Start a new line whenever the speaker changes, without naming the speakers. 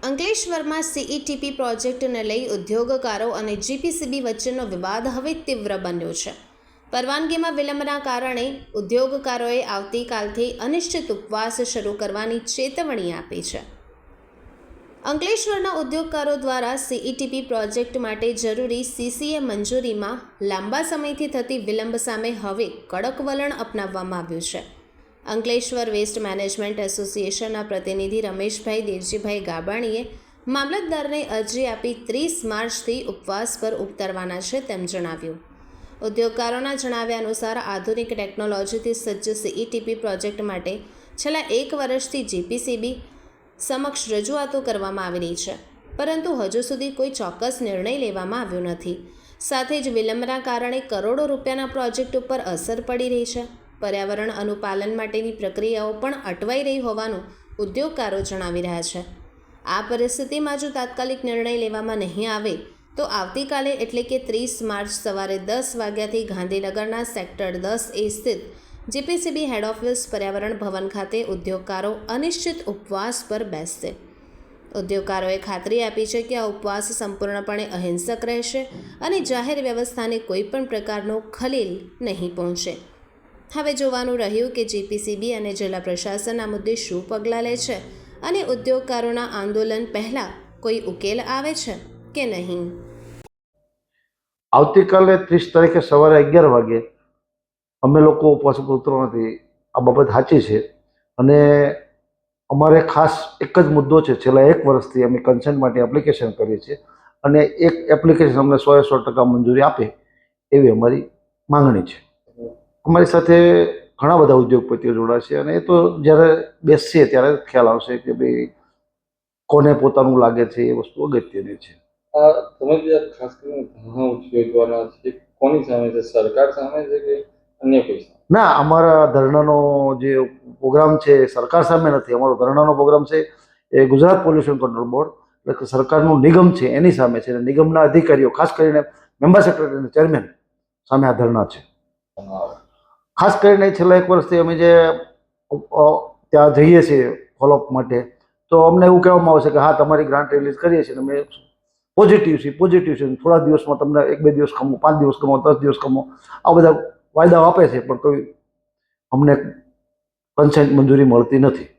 અંકલેશ્વરમાં સીઈટીપી પ્રોજેક્ટને લઈ ઉદ્યોગકારો અને જીપીસીબી વચ્ચેનો વિવાદ હવે તીવ્ર બન્યો છે. પરવાનગીમાં વિલંબના કારણે ઉદ્યોગકારોએ આવતીકાલથી અનિશ્ચિત ઉપવાસ શરૂ કરવાની ચેતવણી આપી છે. અંકલેશ્વરના ઉદ્યોગકારો દ્વારા સીઈટીપી પ્રોજેક્ટ માટે જરૂરી સીસીએ મંજૂરીમાં લાંબા સમયથી થતી વિલંબ સામે હવે કડક વલણ અપનાવવામાં આવ્યું છે. અંકલેશ્વર વેસ્ટ મેનેજમેન્ટ એસોસિએશનના પ્રતિનિધિ રમેશભાઈ દેવજીભાઈ ગાબાણીએ મામલતદારને અરજી આપી 30 માર્ચથી ઉપવાસ પર ઉતરવાના છે તેમ જણાવ્યું. ઉદ્યોગકારોના જણાવ્યા અનુસાર આધુનિક ટેકનોલોજીથી સજ્જ સીઈટીપી પ્રોજેક્ટ માટે છેલ્લા 1 વર્ષથી જીપીસીબી સમક્ષ રજૂઆતો કરવામાં આવી રહી છે, પરંતુ હજુ સુધી કોઈ ચોક્કસ નિર્ણય લેવામાં આવ્યો નથી. સાથે જ વિલંબના કારણે કરોડો રૂપિયાના પ્રોજેક્ટ ઉપર અસર પડી રહી છે. પર્યાવરણ અનુપાલન માટેની પ્રક્રિયાઓ પણ અટવાઈ રહી હોવાનું ઉદ્યોગકારો જણાવી રહ્યા છે. આ પરિસ્થિતિમાં જો તાત્કાલિક નિર્ણય લેવામાં નહીં આવે તો આવતીકાલે એટલે કે 30 માર્ચ સવારે 10 વાગ્યાથી ગાંધીનગરના સેક્ટર 10A સ્થિત જીપીસીબી હેડ ઓફિસ પર્યાવરણ ભવન ખાતે ઉદ્યોગકારો અનિશ્ચિત ઉપવાસ પર બેસશે. ઉદ્યોગકારોએ ખાતરી આપી છે કે આ ઉપવાસ સંપૂર્ણપણે અહિંસક રહેશે અને જાહેર વ્યવસ્થાને કોઈ પણ પ્રકારનો ખલેલ નહીં પહોંચે. હવે જોવાનું રહ્યું કે જીપીસીબી અને જિલ્લા પ્રશાસન આ મુદ્દે શું પગલાં લે છે અને ઉદ્યોગકારોના આંદોલન પહેલાં કોઈ ઉકેલ આવે છે કે નહીં.
આવતીકાલે 30 તારીખે સવારે 11 વાગે અમે લોકો ઉપવાસ ઉપર ઉતરવાથી આ બાબત સાચી છે અને અમારે ખાસ એક જ મુદ્દો છે. છેલ્લા 1 વર્ષથી અમે કન્સેન્ટ માટે એપ્લિકેશન કરીએ છીએ અને એક એપ્લિકેશન અમને 100% મંજૂરી આપે એવી અમારી માંગણી છે. અમારી સાથે ઘણા બધા ઉદ્યોગપતિઓ જોડાશે અને એ તો જ્યારે બેસીએ ત્યારે ખ્યાલ આવશે કે ભાઈ કોને પોતાનું લાગે છે. એ વસ્તુ અગત્યની છે.
તમે જે ખાસ કરીને ઘણા ઉદ્યોગવાના છે, કોની સામે છે? સરકાર સામે છે કે અન્ય કોઈ સામે?
ના, અમારા ધરણાનો જે પ્રોગ્રામ છે એ સરકાર સામે નથી. અમારો ધરણાનો પ્રોગ્રામ છે એ ગુજરાત પોલ્યુશન કંટ્રોલ બોર્ડ એટલે કે સરકારનું નિગમ છે એની સામે છે. નિગમના અધિકારીઓ ખાસ કરીને મેમ્બર સેક્રેટરી અને ચેરમેન સામે આ ધરણા છે. ખાસ કરીને છેલ્લા 1 વર્ષથી અમે જે ત્યાં જઈએ છીએ ફોલોઅપ માટે તો અમને એવું કહેવામાં આવે છે કે હા તમારી ગ્રાન્ટ રિલીઝ કરીએ છીએ અમે પોઝિટિવ છે, થોડા દિવસમાં તમને 1-2 દિવસ ખમો, 5 દિવસ ખમો, 10 દિવસ ખમો, આ બધા વાયદાઓ આપે છે પણ કોઈ અમને કન્સેન્ટ મંજૂરી મળતી નથી.